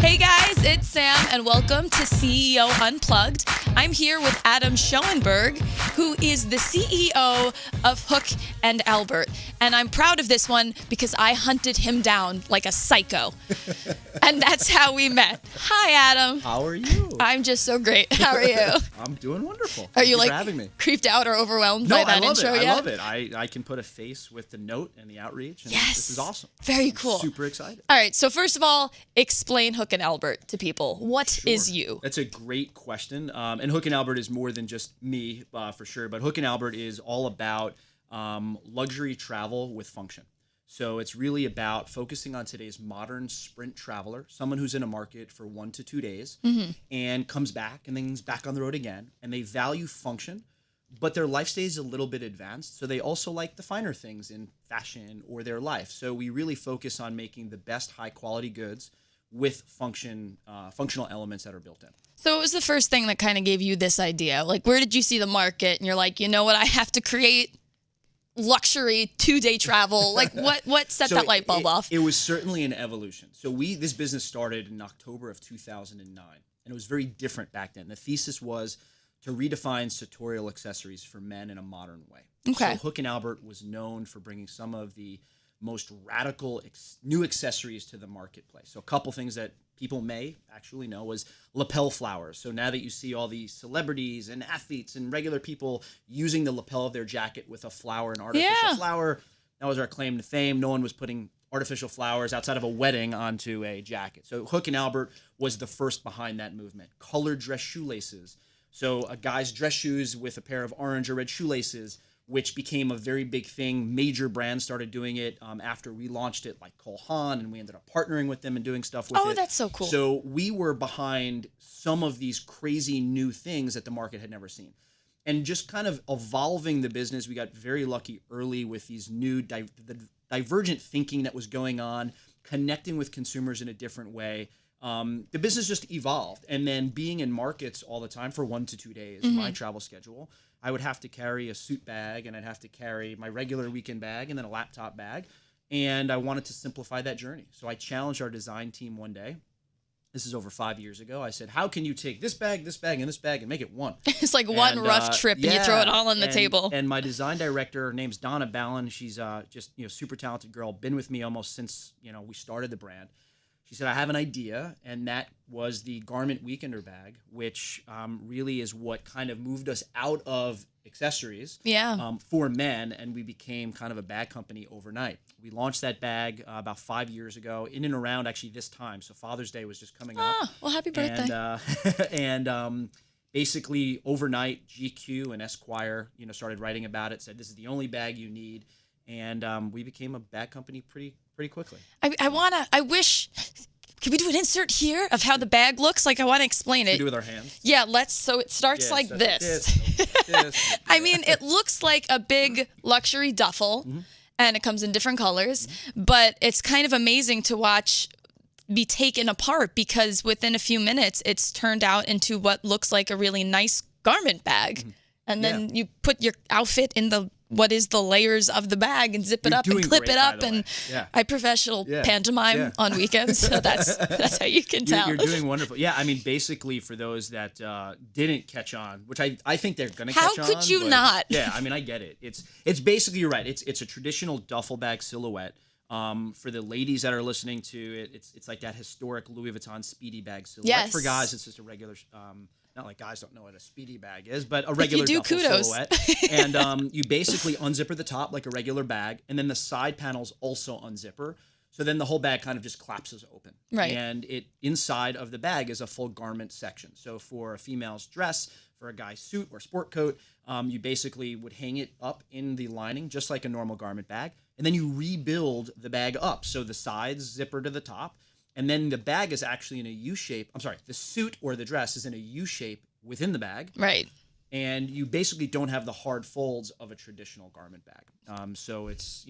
Hey guys, it's Sam and welcome to CEO Unplugged. I'm here with Adam Schoenberg, who is the CEO of Hook and Albert. And I'm proud of this one because I hunted him down like a psycho. And that's how we met. Hi, Adam. How are you? I'm just so great. How are you? I'm doing wonderful. Are you Thank like for having me. creeped out or overwhelmed by that intro yet? I love it. I can put a face with the note and the outreach. And Yes. This is awesome. Very I'm cool. Super excited. All right. So first of all, explain Hook and Albert to people. What is Sure. you? That's a great question. And Hook and Albert is more than just me, for sure. But Hook and Albert is all about luxury travel with function. So it's really about focusing on today's modern sprint traveler, someone who's in a market for 1 to 2 days and comes back and then is back on the road again. And they value function, but their life stage is a little bit advanced. So they also like the finer things in fashion or their life. So we really focus on making the best high quality goods with functional elements that are built in. So what was the first thing that kind of gave you this idea? Like, where did you see the market and you're like, you know what, I have to create luxury 2-day travel? Like, what set that light bulb off? It was certainly an evolution. So this business started in October of 2009, and it was very different back then. The thesis was to redefine sartorial accessories for men in a modern way. Okay. So Hook and Albert was known for bringing some of the most radical new accessories to the marketplace. So a couple things that people may actually know was lapel flowers. So now that you see all these celebrities and athletes and regular people using the lapel of their jacket with a flower, an artificial flower, that was our claim to fame. No one was putting artificial flowers outside of a wedding onto a jacket. So Hook and Albert was the first behind that movement. Colored dress shoelaces. So a guy's dress shoes with a pair of orange or red shoelaces, which became a very big thing. Major brands started doing it after we launched it, like Cole Haan, and we ended up partnering with them and doing stuff with it. Oh, that's so cool. So we were behind some of these crazy new things that the market had never seen. And just kind of evolving the business, we got very lucky early with these new the divergent thinking that was going on, connecting with consumers in a different way. The business just evolved. And then being in markets all the time for 1 to 2 days, my travel schedule, I would have to carry a suit bag, and I'd have to carry my regular weekend bag and then a laptop bag. And I wanted to simplify that journey. So I challenged our design team one day. This is over 5 years ago. I said, how can you take this bag, and this bag, and make it one? It's like one rough trip and you throw it all on the table. And my design director, her name's Donna Ballin. She's just super talented girl, been with me almost since we started the brand. She said, I have an idea, and that was the Garment Weekender bag, which really is what kind of moved us out of accessories for men, and we became kind of a bag company overnight. We launched that bag about 5 years ago, in and around actually this time. So Father's Day was just coming up. Well, happy birthday. And basically overnight, GQ and Esquire started writing about it, said this is the only bag you need. And we became a bag company pretty quickly. I wish, can we do an insert here of how the bag looks? Like, I want to explain it. We do it with our hands. Yeah, so it starts like this. I mean, it looks like a big luxury duffel, and it comes in different colors, but it's kind of amazing to watch be taken apart because within a few minutes, it's turned out into what looks like a really nice garment bag. And then you put your outfit in the layers of the bag and zip it up and clip it up. And I professional pantomime on weekends, so that's how you can tell. You're doing wonderful. Yeah, I mean, basically for those that didn't catch on, which I think they're going to catch on. How could you not? Yeah, I mean, I get it. It's basically, you're right. It's a traditional duffel bag silhouette. For the ladies that are listening to it, it's like that historic Louis Vuitton speedy bag silhouette. Yes. For guys, it's just a regular. Not like guys don't know what a speedy bag is, but a regular duffel silhouette. And you basically unzipper the top like a regular bag, and then the side panels also unzipper. So then the whole bag kind of just collapses open. Right. And inside of the bag is a full garment section. So for a female's dress, for a guy's suit or sport coat, you basically would hang it up in the lining just like a normal garment bag, and then you rebuild the bag up. So the sides zipper to the top. And then the bag is actually in a U shape. I'm sorry, the suit or the dress is in a U shape within the bag. Right. And you basically don't have the hard folds of a traditional garment bag. So it's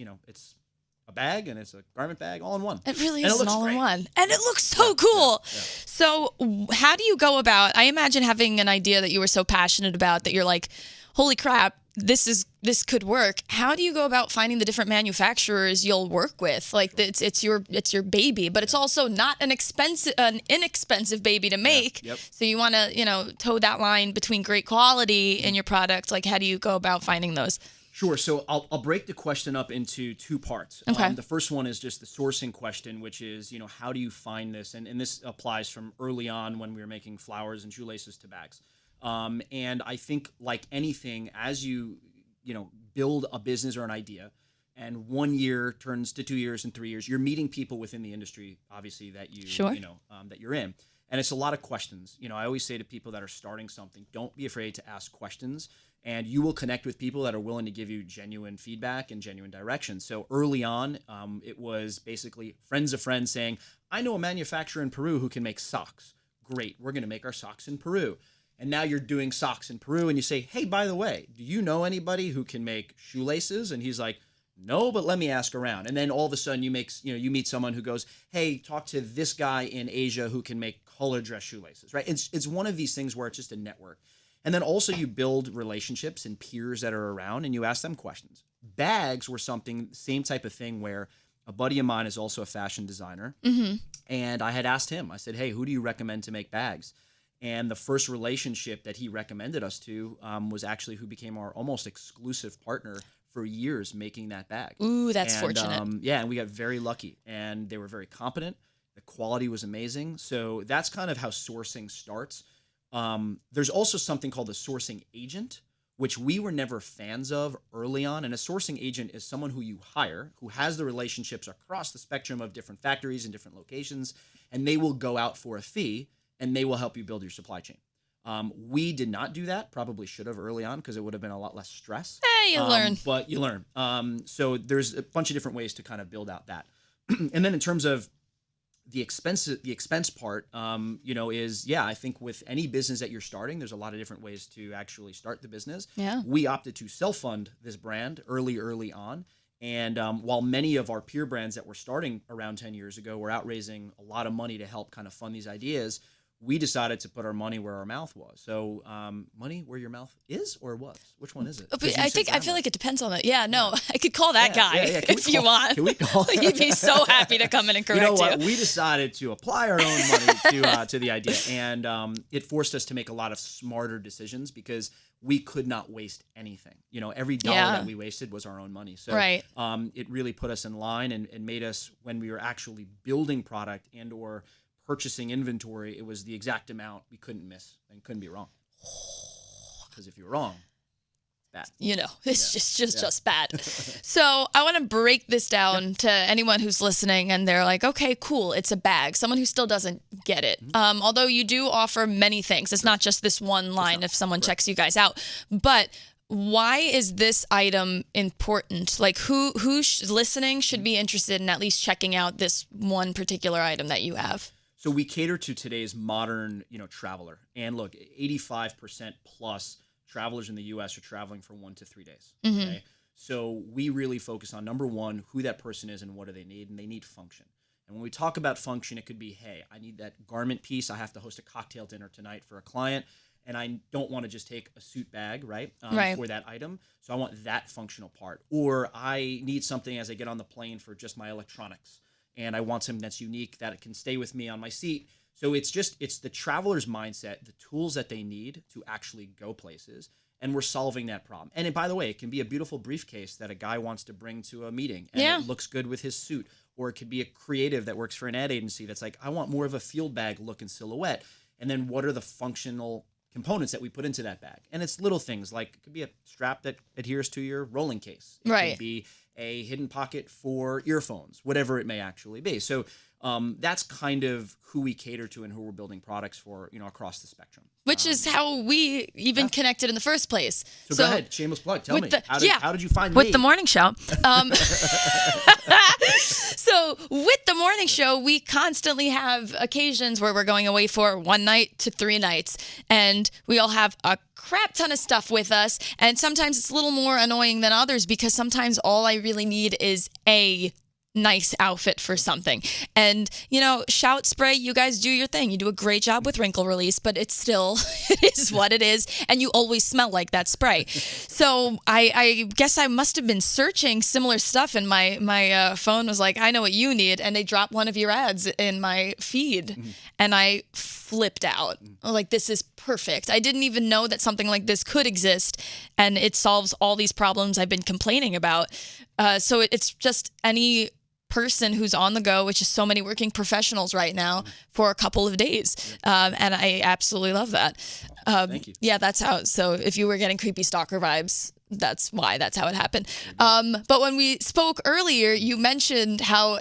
a bag and it's a garment bag all in one. It really is an all in one. And it looks so cool. Yeah. So how do you go about, I imagine having an idea that you were so passionate about that you're like, holy crap, this could work. How do you go about finding the different manufacturers you'll work with? Like it's your baby, but it's also not an inexpensive baby to make. Yep. So you want to, toe that line between great quality in your product. Like, how do you go about finding those? Sure. So I'll break the question up into two parts. Okay. The first one is just the sourcing question, which is, how do you find this? And this applies from early on when we were making flowers and shoelaces to bags. And I think, like anything, as you build a business or an idea, and 1 year turns to 2 years and 3 years, you're meeting people within the industry, obviously, that that you're in. And it's a lot of questions. I always say to people that are starting something, don't be afraid to ask questions, and you will connect with people that are willing to give you genuine feedback and genuine direction. So early on, it was basically friends of friends saying, I know a manufacturer in Peru who can make socks. Great, we're going to make our socks in Peru. And now you're doing socks in Peru, and you say, hey, by the way, do you know anybody who can make shoelaces? And he's like, no, but let me ask around. And then all of a sudden you meet someone who goes, hey, talk to this guy in Asia who can make color dress shoelaces, right? It's one of these things where it's just a network. And then also you build relationships and peers that are around, and you ask them questions. Bags were same type of thing, where a buddy of mine is also a fashion designer. Mm-hmm. And I had asked him, I said, hey, who do you recommend to make bags? And the first relationship that he recommended us to was actually who became our almost exclusive partner for years making that bag. Ooh, that's fortunate. And we got very lucky. And they were very competent. The quality was amazing. So that's kind of how sourcing starts. There's also something called a sourcing agent, which we were never fans of early on. And a sourcing agent is someone who you hire, who has the relationships across the spectrum of different factories and different locations, and they will go out for a fee, and they will help you build your supply chain. We did not do that. Probably should have early on, because it would have been a lot less stress. You learn. But you learn. So there's a bunch of different ways to kind of build out that. And then in terms of the expense part, I think with any business that you're starting, there's a lot of different ways to actually start the business. Yeah. We opted to self-fund this brand early on. And while many of our peer brands that were starting around 10 years ago were out raising a lot of money to help kind of fund these ideas, we decided to put our money where our mouth was. So money where your mouth is or was? Which one is it? I feel like it depends on it. Yeah, no, I could call that guy if you want. Can we call him? He'd be so happy to come in and correct you. You know what? We decided to apply our own money to the idea. And it forced us to make a lot of smarter decisions, because we could not waste anything. Every dollar that we wasted was our own money. So it really put us in line and made us, when we were actually building product and or purchasing inventory, it was the exact amount we couldn't miss and couldn't be wrong. Because if you're wrong, bad. It's just bad. So I want to break this down to anyone who's listening and they're like, okay, cool, it's a bag. Someone who still doesn't get it. Mm-hmm. Although you do offer many things. It's not just this one line if someone checks you guys out. But why is this item important? Like, who's listening should be interested in at least checking out this one particular item that you have? So we cater to today's modern, traveler. And look, 85% plus travelers in the U.S. are traveling for 1 to 3 days. Mm-hmm. Okay? So we really focus on, number one, who that person is and what do they need, and they need function. And when we talk about function, it could be, hey, I need that garment piece. I have to host a cocktail dinner tonight for a client, and I don't want to just take a suit bag, right, for that item. So I want that functional part. Or I need something as I get on the plane for just my electronics, and I want something that's unique that it can stay with me on my seat. So it's the traveler's mindset, the tools that they need to actually go places, and we're solving that problem. And by the way, it can be a beautiful briefcase that a guy wants to bring to a meeting, and it looks good with his suit. Or it could be a creative that works for an ad agency that's like, I want more of a field bag look and silhouette. And then what are the functional components that we put into that bag? And it's little things like, it could be a strap that adheres to your rolling case. It could be a hidden pocket for earphones, whatever it may actually be. So that's kind of who we cater to and who we're building products for, across the spectrum. Which is how we even connected in the first place. So go ahead, shameless plug. Tell me, how did you find me? With the morning show. So with the morning show, we constantly have occasions where we're going away for 1 night to 3 nights. And we all have a crap ton of stuff with us. And sometimes it's a little more annoying than others, because sometimes all I really need is a nice outfit for something. And, Shout Spray, you guys do your thing. You do a great job with wrinkle release, but it's still, it is what it is. And you always smell like that spray. So I guess I must have been searching similar stuff, and my phone was like, I know what you need. And they dropped one of your ads in my feed, and I flipped out. Like, this is perfect. I didn't even know that something like this could exist, and it solves all these problems I've been complaining about. So it's just any person who's on the go, which is so many working professionals right now, for a couple of days. And I absolutely love that. Thank you. Yeah, that's how. So if you were getting creepy stalker vibes, that's why. That's how it happened. But when we spoke earlier, you mentioned how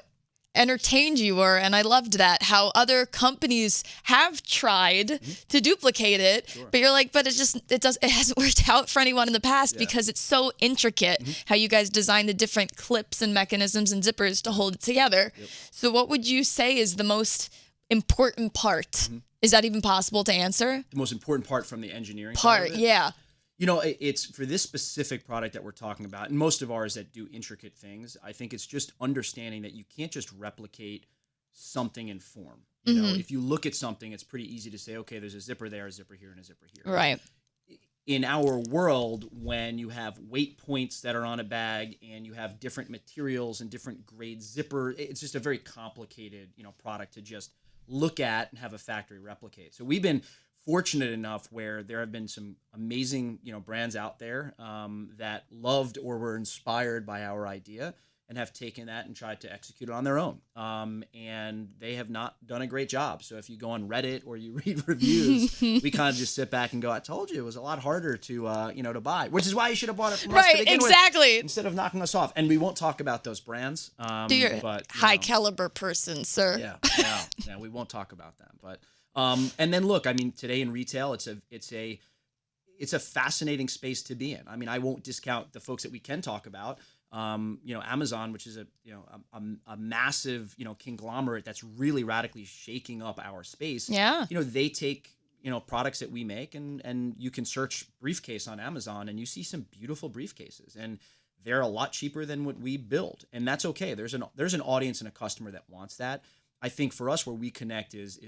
entertained you were, and I loved that, how other companies have tried to duplicate it, but you're like, but it hasn't worked out for anyone in the past because it's so intricate how you guys design the different clips and mechanisms and zippers to hold it together. So what would you say is the most important part? Is that even possible to answer? The most important part from the engineering part, yeah. It's for this specific product that we're talking about, and most of ours that do intricate things, I think it's just understanding that you can't just replicate something in form. If you look at something, it's pretty easy to say, okay, there's a zipper there, a zipper here, and a zipper here. Right. In our world, when you have weight points that are on a bag and you have different materials and different grade zipper, it's just a very complicated, product to just look at and have a factory replicate. So we've been fortunate enough where there have been some amazing, brands out there that loved or were inspired by our idea and have taken that and tried to execute it on their own. And they have not done a great job. So if you go on Reddit or you read reviews, we kind of just sit back and go, I told you it was a lot harder to, to buy, which is why you should have bought it from us to begin with, instead of knocking us off. And we won't talk about those brands. But high caliber person, sir. Yeah, we won't talk about them. But and then look, today in retail, it's a fascinating space to be in. I won't discount the folks that we can talk about. Amazon, which is a massive, conglomerate that's really radically shaking up our space. Yeah. They take, products that we make, and you can search briefcase on Amazon and you see some beautiful briefcases, and they're a lot cheaper than what we build. And that's okay. There's an audience and a customer that wants that. I think for us, where we connect is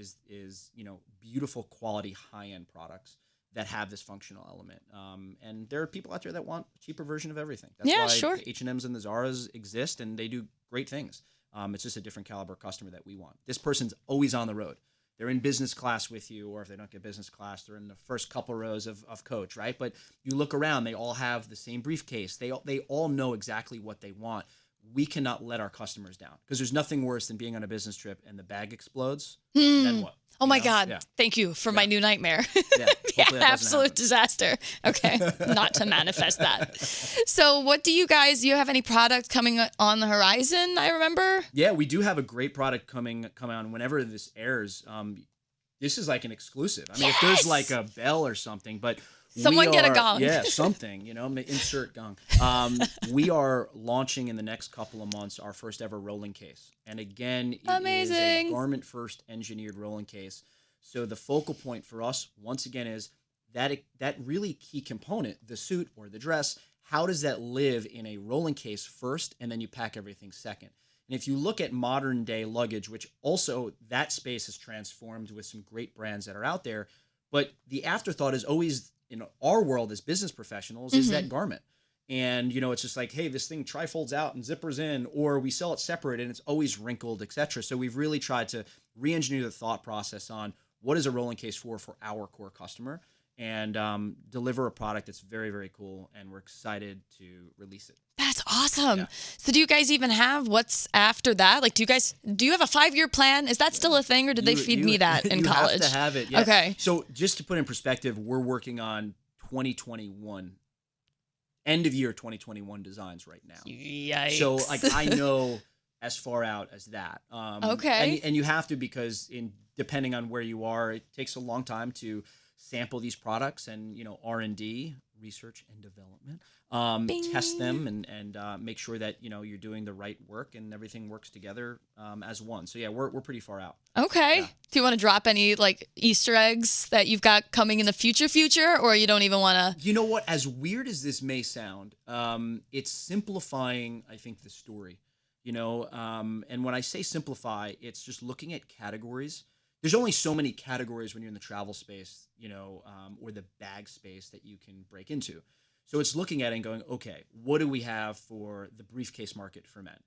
beautiful quality high-end products that have this functional element. And there are people out there that want a cheaper version of everything. That's why the H&Ms and the Zaras exist, and they do great things. It's just a different caliber customer that we want. This person's always on the road. They're in business class with you, or if they don't get business class, they're in the first couple rows of coach, right? But you look around, they all have the same briefcase. They all know exactly what they want. We cannot let our customers down, because there's nothing worse than being on a business trip and the bag explodes. Then what? Oh my God. Yeah. Thank you for my new nightmare. Yeah, absolute disaster. Okay. Not to manifest that. So what do you have any product coming on the horizon? I remember. Yeah, we do have a great product coming on whenever this airs. This is like an exclusive. If there's like a bell or something, but someone get a gong. Yeah, something, insert gong. We are launching in the next couple of months our first ever rolling case. And again, it is a garment first engineered rolling case. So the focal point for us, once again, is that really key component, the suit or the dress. How does that live in a rolling case first, and then you pack everything second? And if you look at modern day luggage, which also that space has transformed with some great brands that are out there, but the afterthought is always, in our world as business professionals, is that garment. And, it's just like, hey, this thing trifolds out and zippers in, or we sell it separate and it's always wrinkled, etc. So we've really tried to re-engineer the thought process on what is a rolling case for our core customer, and deliver a product that's very, very cool. And we're excited to release it. That's awesome. Yeah. So do you guys even have what's after that? Like, do you have a 5-year plan? Is that still a thing, or did they feed me that in college? You have to have it. Yeah. Okay. So just to put in perspective, we're working on 2021, end of year 2021 designs right now. Yikes. So I know as far out as that. Okay. And you have to, because depending on where you are, it takes a long time to sample these products and, R&D, research and development, test them and make sure that, you're doing the right work and everything works together as one. So yeah, we're pretty far out. Okay. Yeah. Do you want to drop any Easter eggs that you've got coming in the future, or you don't even want to? You know what? As weird as this may sound, it's simplifying, I think, the story. And when I say simplify, it's just looking at categories. There's only so many categories when you're in the travel space, or the bag space that you can break into. So it's looking at it and going, okay, what do we have for the briefcase market for men?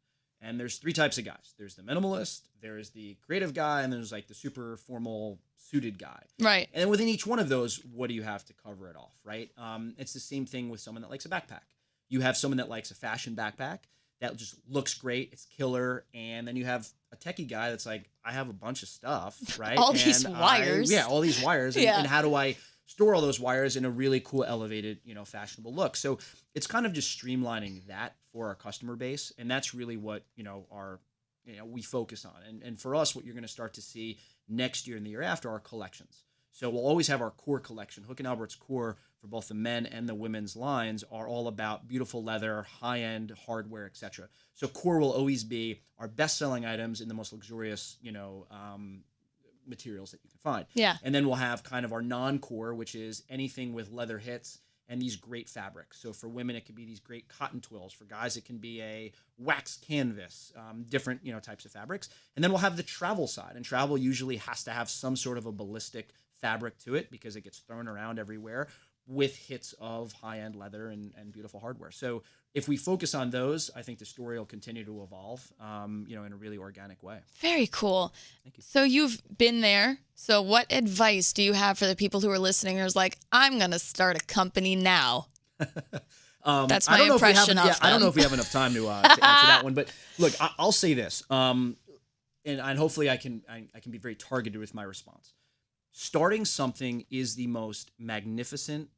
And there's three types of guys. There's the minimalist, there's the creative guy, and there's like the super formal suited guy. Right. And within each one of those, what do you have to cover it off, right? It's the same thing with someone that likes a backpack. You have someone that likes a fashion backpack that just looks great, it's killer, and then you have a techie guy that's like, I have a bunch of stuff, right? All these wires. All these wires, and how do I store all those wires in a really cool, elevated, fashionable look? So it's kind of just streamlining that for our customer base, and that's really what we focus on. And for us, what you're going to start to see next year and the year after are collections. So we'll always have our core collection. Hook & Albert's core for both the men and the women's lines are all about beautiful leather, high-end hardware, etc. So core will always be our best-selling items in the most luxurious, materials that you can find. Yeah. And then we'll have kind of our non-core, which is anything with leather hits and these great fabrics. So for women, it could be these great cotton twills. For guys, it can be a wax canvas, different, types of fabrics. And then we'll have the travel side. And travel usually has to have some sort of a ballistic fabric to it because it gets thrown around everywhere with hits of high-end leather and beautiful hardware. So if we focus on those, I think the story will continue to evolve, in a really organic way. Very cool. Thank you. So you've been there. So what advice do you have for the people who are listening who's like, I'm going to start a company now? That's my impression of them. I don't know if we have enough time to answer that one. But look, I'll say this, and hopefully I can be very targeted with my response. Starting something is the most magnificent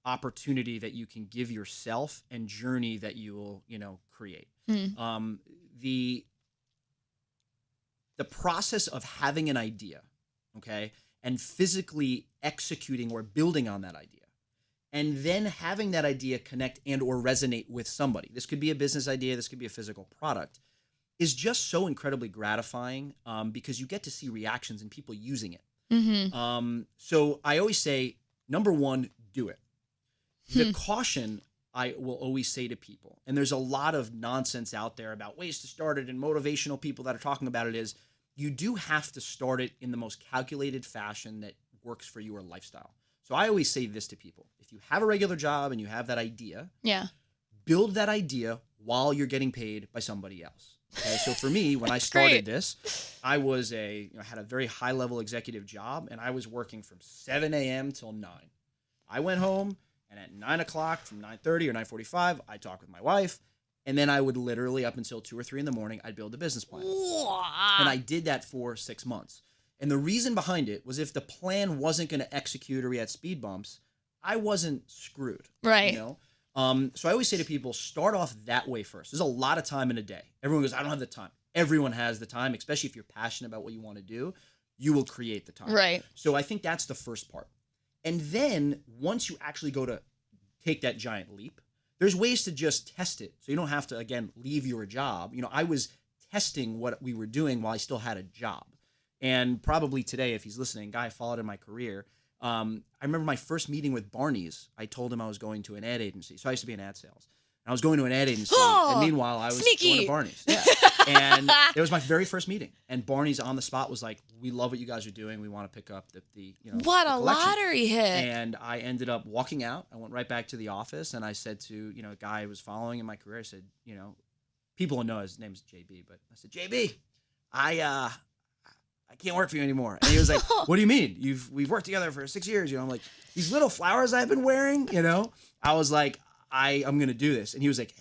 opportunity that you can give yourself and journey that you will, create. The process of having an idea, okay, and physically executing or building on that idea, and then having that idea connect and or resonate with somebody. This could be a business idea, this could be a physical product, is just so incredibly gratifying because you get to see reactions and people using it. So I always say, number one, do it. The caution I will always say to people, and there's a lot of nonsense out there about ways to start it and motivational people that are talking about it, is you do have to start it in the most calculated fashion that works for your lifestyle. So I always say this to people. If you have a regular job and you have that idea, build that idea while you're getting paid by somebody else. Okay, so for me, when I started this, I was had a very high level executive job, and I was working from 7 a.m. till 9. I went home, and at 9 o'clock, from 9:30 or 9:45, I'd talk with my wife, and then I would literally, up until 2 or 3 in the morning, I'd build a business plan. And I did that for 6 months. And the reason behind it was if the plan wasn't going to execute or we had speed bumps, I wasn't screwed. Right. So I always say to people, start off that way first. There's a lot of time in a day. Everyone goes, I don't have the time. Everyone has the time, especially if you're passionate about what you want to do, you will create the time. Right. So I think that's the first part. And then once you actually go to take that giant leap, there's ways to just test it. So you don't have to, again, leave your job. I was testing what we were doing while I still had a job. And probably today, if he's listening, guy followed in my career. I remember my first meeting with Barney's. I told him I was going to an ad agency. So I used to be in ad sales. And I was going to an ad agency. And meanwhile, I was going to Barney's. Yeah. And it was my very first meeting. And Barney's on the spot was like, we love what you guys are doing. We want to pick up the what the a lottery hit. And I ended up walking out. I went right back to the office. And I said to, a guy who was following in my career, I said, people will know his name is JB. But I said, JB, I can't work for you anymore. And he was like, what do you mean? We've worked together for 6 years. I'm like, these little flowers I've been wearing, I was like, I'm going to do this. And he was like,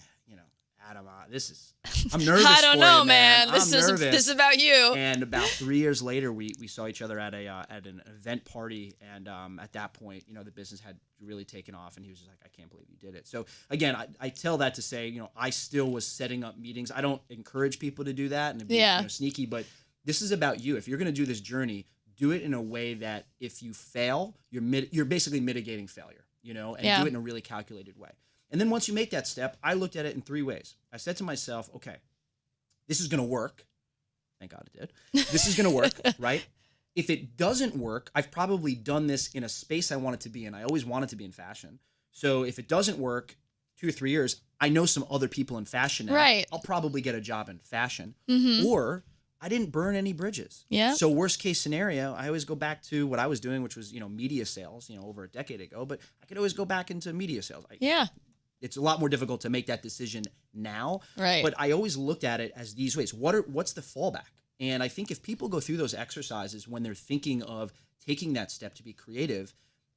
Adam, I'm nervous. I don't know, you, man. This is about you. And about 3 years later, we saw each other at an event party. And at that point, the business had really taken off. And he was just like, I can't believe you did it. So again, I tell that to say, I still was setting up meetings. I don't encourage people to do that and be sneaky, but this is about you. If you're going to do this journey, do it in a way that if you fail, you're basically mitigating failure, and do it in a really calculated way. And then once you make that step, I looked at it in 3 ways. I said to myself, okay, this is going to work. Thank God it did. This is going to work, right? If it doesn't work, I've probably done this in a space I wanted to be in. I always wanted to be in fashion. So if it doesn't work, 2 or 3 years, I know some other people in fashion now. Right. I'll probably get a job in fashion. Mm-hmm. Or I didn't burn any bridges. Yeah. So worst case scenario, I always go back to what I was doing, which was, media sales, over a decade ago. But I could always go back into media sales. Yeah. It's a lot more difficult to make that decision now. Right. But I always looked at it as these ways. What's the fallback? And I think if people go through those exercises when they're thinking of taking that step to be creative,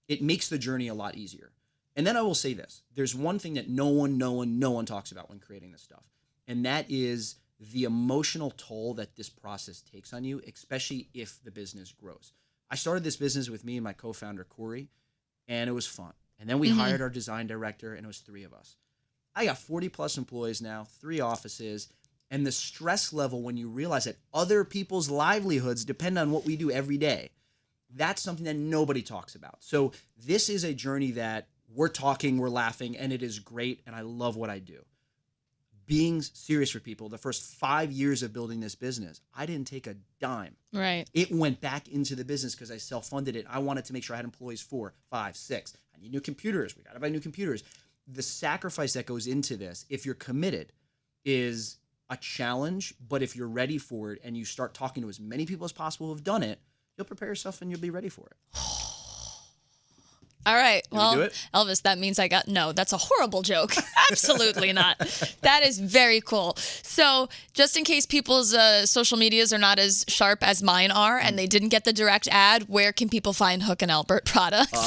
it makes the journey a lot easier. And then I will say this. There's one thing that no one talks about when creating this stuff. And that is the emotional toll that this process takes on you, especially if the business grows. I started this business with me and my co-founder, Corey, and it was fun. And then we hired our design director, and it was 3 of us. I got 40 plus employees now, 3 offices, and the stress level when you realize that other people's livelihoods depend on what we do every day, that's something that nobody talks about. So this is a journey that we're talking, we're laughing, and it is great, and I love what I do. Being serious for people, the first 5 years of building this business, I didn't take a dime. Right. It went back into the business because I self-funded it. I wanted to make sure I had employees 4, 5, 6. I need new computers. We got to buy new computers. The sacrifice that goes into this, if you're committed, is a challenge. But if you're ready for it and you start talking to as many people as possible who've done it, you'll prepare yourself and you'll be ready for it. All right. Did we do it? Elvis, that means no, that's a horrible joke. Absolutely not. That is very cool. So just in case people's social medias are not as sharp as mine are and they didn't get the direct ad, where can people find Hook and Albert products?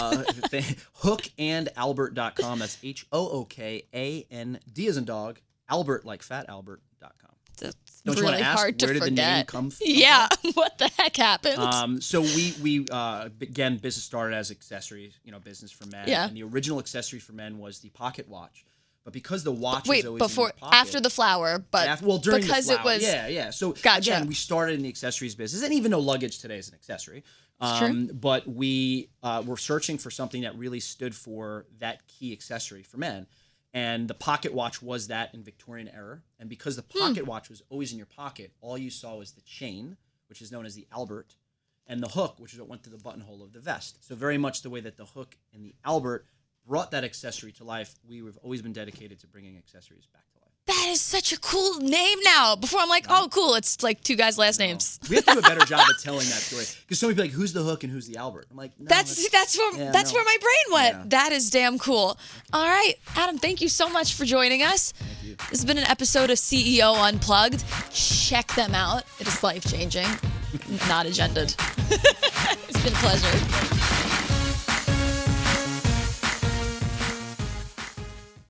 Hookandalbert.com. That's HOOKAND as in dog, Albert like fat Albert.com. That's Don't you really want to ask hard to where did forget. the name come from? Yeah, what the heck happened? So we again, business started as accessories, business for men. Yeah. And the original accessory for men was the pocket watch. But because the watch is always before, in your pocket, after the flower, but during because the flower. it was Yeah. So Gotcha. again, we started in the accessories business, and even though luggage today is an accessory, true. but we were searching for something that really stood for that key accessory for men. And the pocket watch was that in Victorian era. And because the pocket watch was always in your pocket, all you saw was the chain, which is known as the Albert, and the hook, which is what went to the buttonhole of the vest. So very much the way that the hook and the Albert brought that accessory to life, we've always been dedicated to bringing accessories back to life. That is such a cool name now. Before I'm like, oh, cool. It's like 2 guys' last names. We have to do a better job of telling that story. Because somebody be like, who's the hook and who's the Albert? I'm like, no. That's where my brain went. Yeah. That is damn cool. All right, Adam, thank you so much for joining us. Thank you. This has been an episode of CEO Unplugged. Check them out. It is life-changing, not agended. It's been a pleasure.